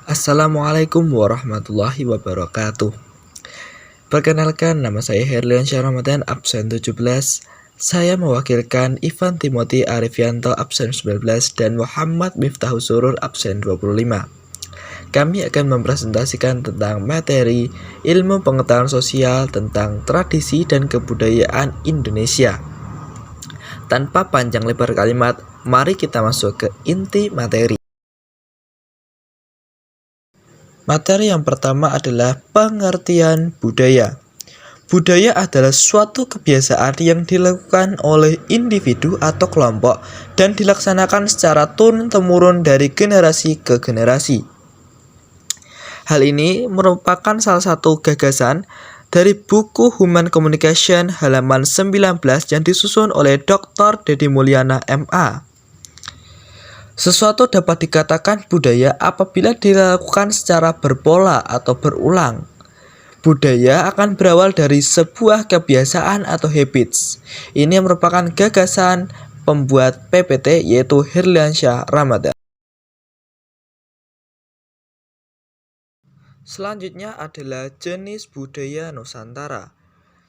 Assalamualaikum warahmatullahi wabarakatuh. Perkenalkan, nama saya Herliansyah Ramadan, absen 17. Saya mewakilkan Ivan Timothy Arifianto, absen 19, dan Muhammad Miftahus Surur, absen 25. Kami akan mempresentasikan tentang materi ilmu pengetahuan sosial tentang tradisi dan kebudayaan Indonesia. Tanpa panjang lebar kalimat, mari kita masuk ke inti materi. Materi yang pertama adalah pengertian budaya. Budaya adalah suatu kebiasaan yang dilakukan oleh individu atau kelompok dan dilaksanakan secara turun-temurun dari generasi ke generasi. Hal ini merupakan salah satu gagasan dari buku Human Communication halaman 19 yang disusun oleh Dr. Deddy Mulyana MA. Sesuatu dapat dikatakan budaya apabila dilakukan secara berpola atau berulang. Budaya akan berawal dari sebuah kebiasaan atau habits. Ini merupakan gagasan pembuat PPT yaitu Herliansyah Ramadan. Selanjutnya adalah jenis budaya Nusantara.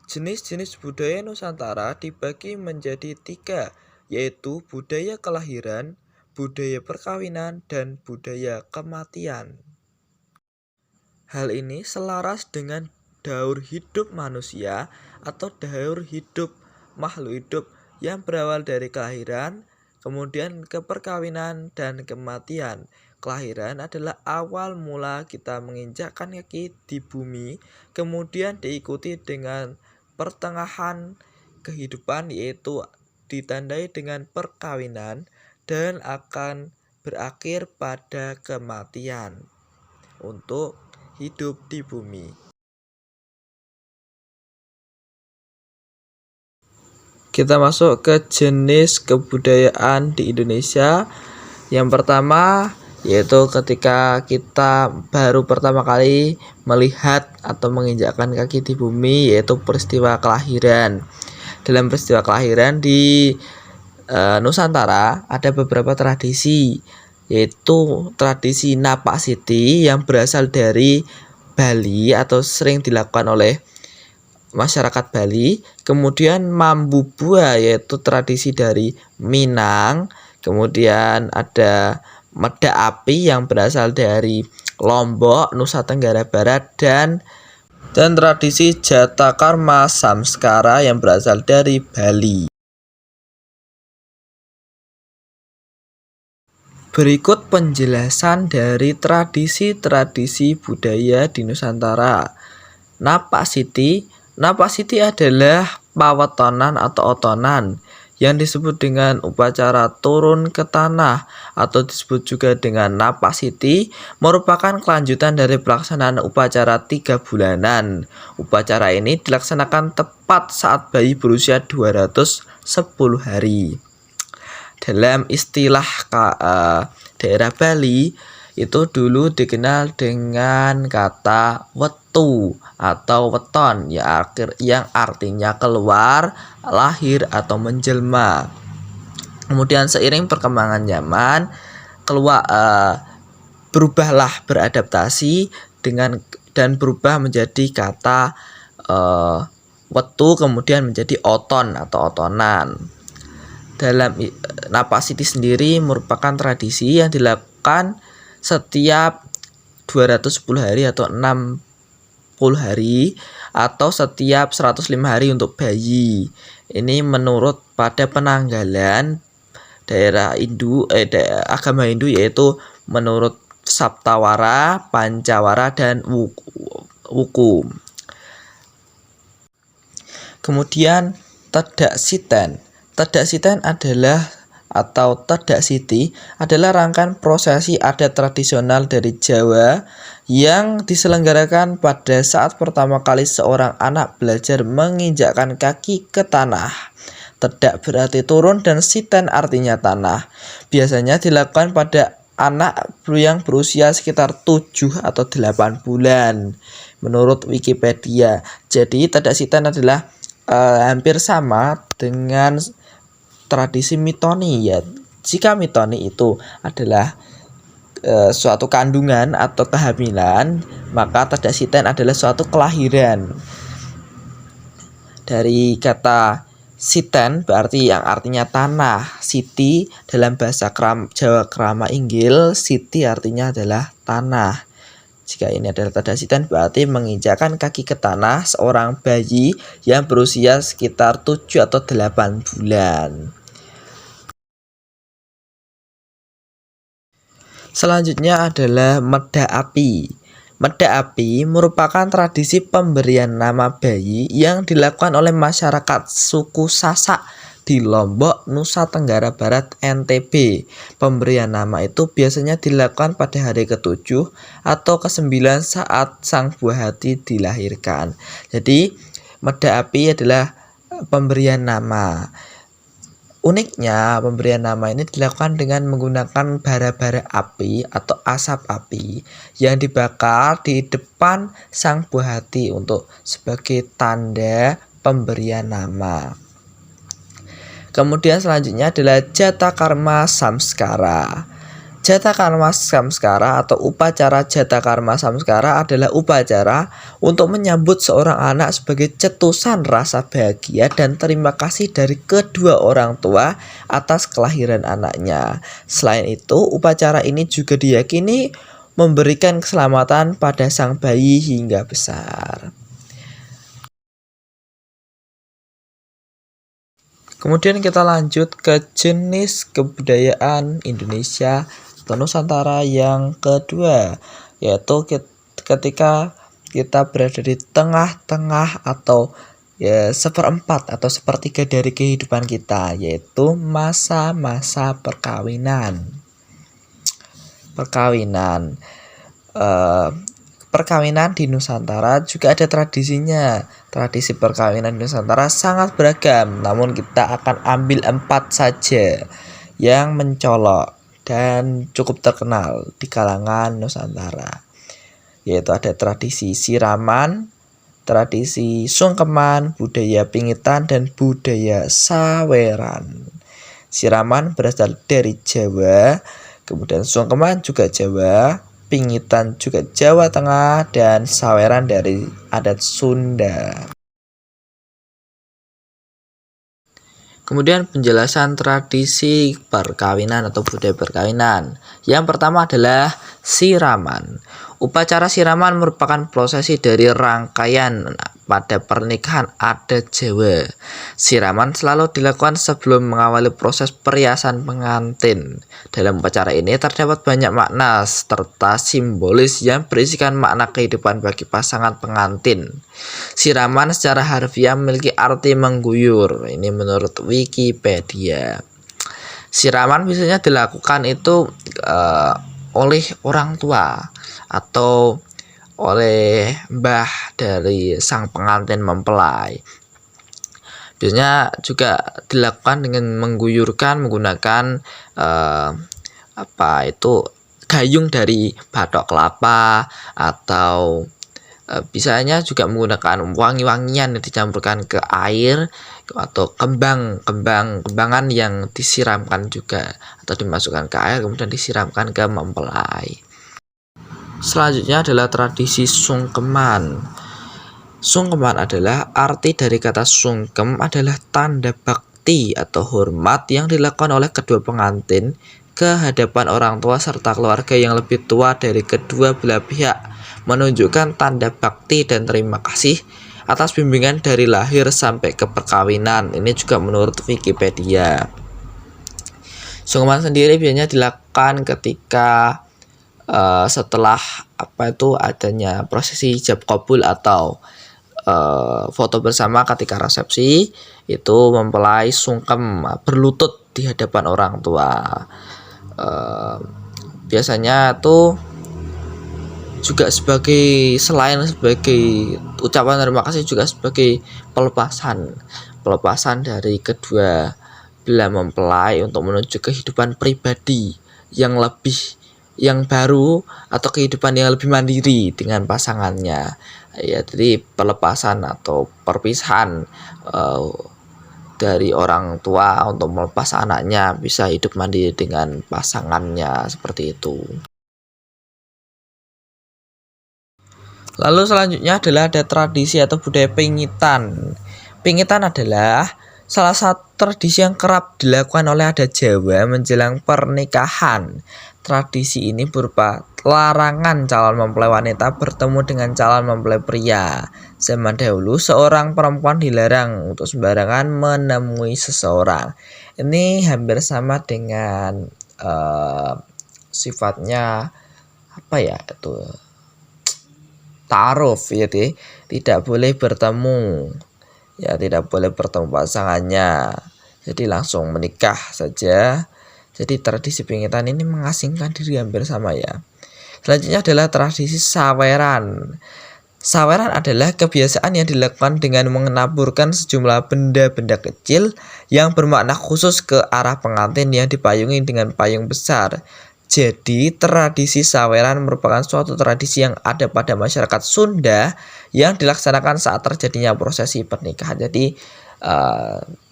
Jenis-jenis budaya Nusantara dibagi menjadi 3, yaitu budaya kelahiran, budaya perkawinan, dan budaya kematian. Hal ini selaras dengan daur hidup manusia atau daur hidup makhluk hidup yang berawal dari kelahiran, kemudian ke perkawinan dan kematian. Kelahiran adalah awal mula kita menginjakkan kaki di bumi, kemudian diikuti dengan pertengahan kehidupan yaitu ditandai dengan perkawinan dan akan berakhir pada kematian untuk hidup di bumi. Kita masuk ke jenis kebudayaan di Indonesia. Yang pertama yaitu ketika kita baru pertama kali melihat atau menginjakkan kaki di bumi, yaitu peristiwa kelahiran. Dalam peristiwa kelahiran di Nusantara ada beberapa tradisi, yaitu tradisi Napak Siti yang berasal dari Bali atau sering dilakukan oleh masyarakat Bali. Kemudian Mambu Bua yaitu tradisi dari Minang. Kemudian ada Medak Api yang berasal dari Lombok, Nusa Tenggara Barat, dan tradisi Jatakarma Samskara yang berasal dari Bali. Berikut penjelasan dari tradisi-tradisi budaya di Nusantara. Napak Siti adalah pawetonan atau otonan yang disebut dengan upacara turun ke tanah atau disebut juga dengan Napak Siti, merupakan kelanjutan dari pelaksanaan upacara 3 bulanan. Upacara ini dilaksanakan tepat saat bayi berusia 210 hari. Dalam istilah daerah Bali itu dulu dikenal dengan kata wetu atau weton yang artinya keluar, lahir atau menjelma. Kemudian seiring perkembangan zaman berubahlah beradaptasi dan berubah menjadi kata wetu, kemudian menjadi oton atau otonan. Dalam Napak Siti sendiri merupakan tradisi yang dilakukan setiap 210 hari atau 60 hari atau setiap 105 hari untuk bayi. Ini menurut pada penanggalan daerah agama Hindu, yaitu menurut Saptawara, Pancawara, dan Wuku. Kemudian Tedak Siten atau Tedak Siti adalah rangkaian prosesi adat tradisional dari Jawa yang diselenggarakan pada saat pertama kali seorang anak belajar menginjakkan kaki ke tanah. Tedak berarti turun dan siten artinya tanah. Biasanya dilakukan pada anak yang berusia sekitar 7 atau 8 bulan menurut Wikipedia. Jadi Tedak Siten adalah hampir sama dengan tradisi mitoni ya. Jika mitoni itu adalah suatu kandungan atau kehamilan, maka tadasiten adalah suatu kelahiran. Dari kata siten berarti yang artinya tanah. Siti dalam bahasa Jawa Krama Inggil, siti artinya adalah tanah. Jika ini adalah tadasiten berarti menginjakkan kaki ke tanah seorang bayi yang berusia sekitar 7 atau 8 bulan. Selanjutnya adalah meda api. Meda api merupakan tradisi pemberian nama bayi yang dilakukan oleh masyarakat suku Sasak di Lombok, Nusa Tenggara Barat, NTB. Pemberian nama itu biasanya dilakukan pada hari ke-7 atau ke-9 saat sang buah hati dilahirkan. Jadi, meda api adalah pemberian nama. Uniknya, pemberian nama ini dilakukan dengan menggunakan bara-bara api atau asap api yang dibakar di depan sang buah hati untuk sebagai tanda pemberian nama. Kemudian selanjutnya adalah Jatakarma Samskara. Jatakarma Samskara atau upacara Jatakarma Samskara adalah upacara untuk menyambut seorang anak sebagai cetusan rasa bahagia dan terima kasih dari kedua orang tua atas kelahiran anaknya. Selain itu, upacara ini juga diyakini memberikan keselamatan pada sang bayi hingga besar. Kemudian kita lanjut ke jenis kebudayaan Indonesia atau Nusantara yang kedua, yaitu ketika kita berada di tengah-tengah atau seperempat atau sepertiga dari kehidupan kita, yaitu masa-masa perkawinan. Perkawinan di Nusantara juga ada tradisinya. Tradisi perkawinan di Nusantara sangat beragam, namun kita akan ambil 4 saja yang mencolok dan cukup terkenal di kalangan Nusantara, yaitu ada tradisi siraman, tradisi sungkeman, budaya pingitan, dan budaya saweran. Siraman berasal dari Jawa, kemudian sungkeman juga Jawa, pingitan juga Jawa Tengah, dan saweran dari adat Sunda. Kemudian penjelasan tradisi perkawinan atau budaya perkawinan. Yang pertama adalah siraman. Upacara siraman merupakan prosesi dari rangkaian pada pernikahan adat Jawa. Siraman selalu dilakukan sebelum mengawali proses perhiasan pengantin. Dalam upacara ini terdapat banyak makna serta simbolis yang berisikan makna kehidupan bagi pasangan pengantin. Siraman secara harfiah memiliki arti mengguyur. Ini menurut Wikipedia. Siraman biasanya dilakukan itu oleh orang tua atau oleh mbah dari sang pengantin mempelai. Biasanya juga dilakukan dengan mengguyurkan menggunakan gayung dari batok kelapa, atau bisanya juga menggunakan wangi-wangian yang dicampurkan ke air atau kembangan yang disiramkan juga atau dimasukkan ke air kemudian disiramkan ke mempelai. Selanjutnya adalah tradisi sungkeman. Sungkeman adalah arti dari kata sungkem adalah tanda bakti atau hormat yang dilakukan oleh kedua pengantin ke hadapan orang tua serta keluarga yang lebih tua dari kedua belah pihak, menunjukkan tanda bakti dan terima kasih atas bimbingan dari lahir sampai ke perkawinan. Ini juga menurut Wikipedia. Sungkeman sendiri biasanya dilakukan ketika setelah adanya prosesi ijab kabul atau foto bersama ketika resepsi, itu mempelai sungkem berlutut di hadapan orang tua. Biasanya itu juga selain sebagai ucapan terima kasih juga sebagai pelepasan dari kedua belah mempelai untuk menuju kehidupan pribadi yang baru atau kehidupan yang lebih mandiri dengan pasangannya. Ya, jadi pelepasan atau perpisahan dari orang tua untuk melepas anaknya bisa hidup mandiri dengan pasangannya, seperti itu. Lalu selanjutnya adalah ada tradisi atau budaya pingitan. Pingitan adalah salah satu tradisi yang kerap dilakukan oleh adat Jawa menjelang pernikahan. Tradisi ini berupa larangan calon mempelai wanita bertemu dengan calon mempelai pria. Zaman dahulu seorang perempuan dilarang untuk sembarangan menemui seseorang. Ini hampir sama dengan sifatnya apa ya itu ta'aruf, jadi tidak boleh bertemu, ya tidak boleh bertemu pasangannya, jadi langsung menikah saja. Jadi tradisi pingitan ini mengasingkan diri hampir sama ya. Selanjutnya adalah tradisi saweran. Saweran adalah kebiasaan yang dilakukan dengan menaburkan sejumlah benda-benda kecil yang bermakna khusus ke arah pengantin yang dipayungi dengan payung besar. Jadi tradisi saweran merupakan suatu tradisi yang ada pada masyarakat Sunda yang dilaksanakan saat terjadinya prosesi pernikahan. Jadi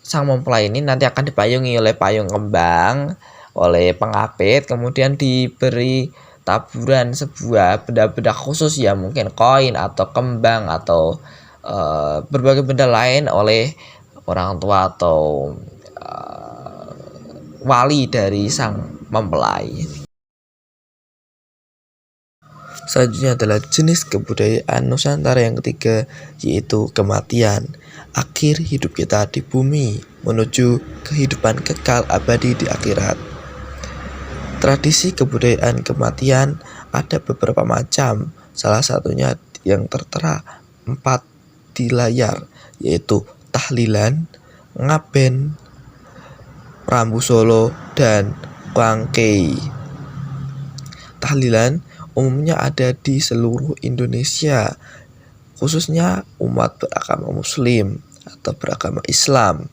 sang mempelai ini nanti akan dipayungi oleh payung kembang oleh pengapit, kemudian diberi taburan sebuah benda-benda khusus ya, mungkin koin atau kembang atau berbagai benda lain oleh orang tua atau wali dari sang mempelai. Selanjutnya adalah jenis kebudayaan Nusantara yang ketiga, yaitu kematian. Akhir hidup kita di bumi menuju kehidupan kekal abadi di akhirat. Tradisi kebudayaan kematian ada beberapa macam. Salah satunya yang tertera 4 di layar, yaitu tahlilan, ngaben, rambu solo, dan kwangkei. Tahlilan umumnya ada di seluruh Indonesia, khususnya umat beragama Muslim atau beragama Islam.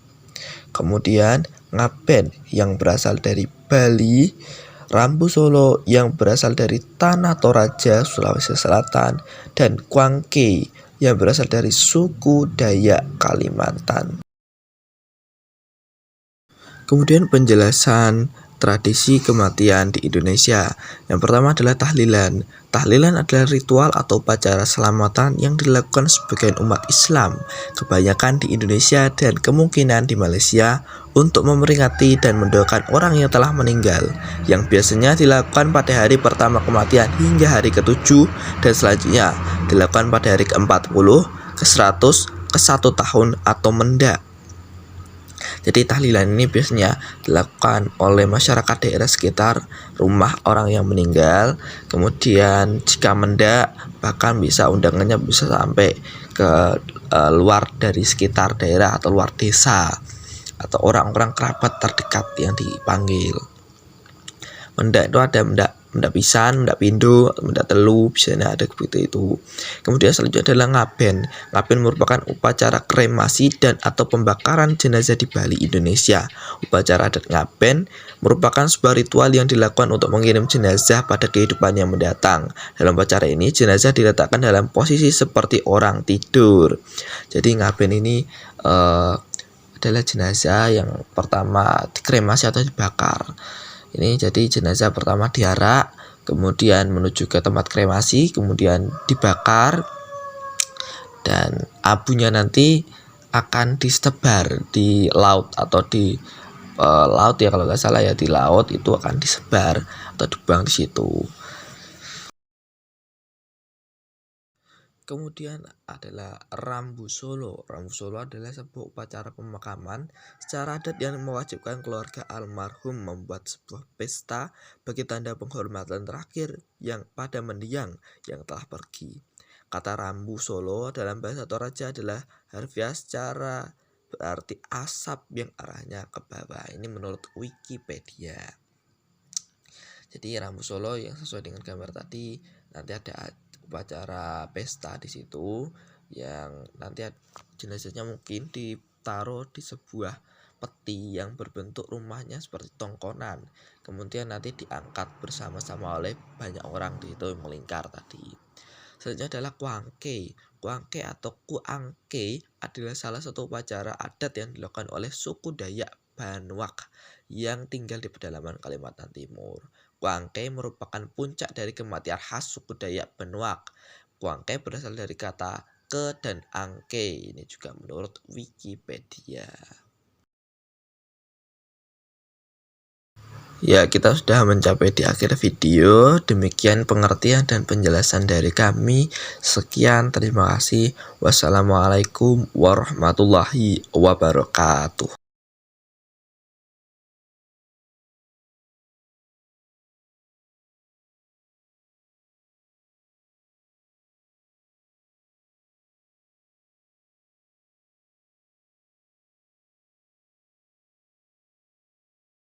Kemudian ngaben yang berasal dari Bali, rambu solo yang berasal dari Tanah Toraja, Sulawesi Selatan, dan kwangkei yang berasal dari suku Dayak Kalimantan. Kemudian penjelasan tradisi kematian di Indonesia. Yang pertama adalah tahlilan. Tahlilan adalah ritual atau upacara selamatan yang dilakukan sebagian umat Islam, kebanyakan di Indonesia dan kemungkinan di Malaysia, untuk memperingati dan mendoakan orang yang telah meninggal, yang biasanya dilakukan pada hari pertama kematian hingga hari ke-7 dan selanjutnya dilakukan pada hari ke-40, ke-100, ke-1 tahun atau mendak. Jadi tahlilan ini biasanya dilakukan oleh masyarakat daerah sekitar rumah orang yang meninggal. Kemudian jika mendak, bahkan bisa undangannya bisa sampai ke luar dari sekitar daerah atau luar desa, atau orang-orang kerabat terdekat yang dipanggil. Mendak itu ada mendak pisan, mendak pindo, mendak telu, biasanya ada seperti itu. Kemudian selanjutnya adalah ngaben. Ngaben merupakan upacara kremasi dan atau pembakaran jenazah di Bali, Indonesia. Upacara adat ngaben merupakan sebuah ritual yang dilakukan untuk mengirim jenazah pada kehidupan yang mendatang. Dalam upacara ini jenazah diletakkan dalam posisi seperti orang tidur. Jadi ngaben ini adalah jenazah yang pertama dikremasi atau dibakar. Ini jadi jenazah pertama diarak, kemudian menuju ke tempat kremasi, kemudian dibakar, dan abunya nanti akan disebar di laut atau di laut ya, kalau nggak salah ya, di laut itu akan disebar atau dibuang di situ. Kemudian adalah rambu solo. Rambu solo adalah sebuah upacara pemakaman secara adat yang mewajibkan keluarga almarhum membuat sebuah pesta bagi tanda penghormatan terakhir yang pada mendiang yang telah pergi. Kata rambu solo dalam bahasa Toraja adalah harfiah secara berarti asap yang arahnya ke bawah. Ini menurut Wikipedia. Jadi rambu solo yang sesuai dengan gambar tadi, nanti ada upacara pesta di situ yang nanti jenazahnya mungkin ditaruh di sebuah peti yang berbentuk rumahnya seperti tongkonan, kemudian nanti diangkat bersama-sama oleh banyak orang di situ melingkar tadi. Selanjutnya adalah kwangkei. Kwangkei atau kuangkei adalah salah satu upacara adat yang dilakukan oleh suku Dayak Banwak yang tinggal di pedalaman Kalimantan Timur. Kwangkei merupakan puncak dari kematian khas suku Dayak Banwak. Kuangke berasal dari kata ke dan angke. Ini juga menurut Wikipedia. Ya, kita sudah mencapai di akhir video. Demikian pengertian dan penjelasan dari kami. Sekian, terima kasih. Wassalamualaikum warahmatullahi wabarakatuh.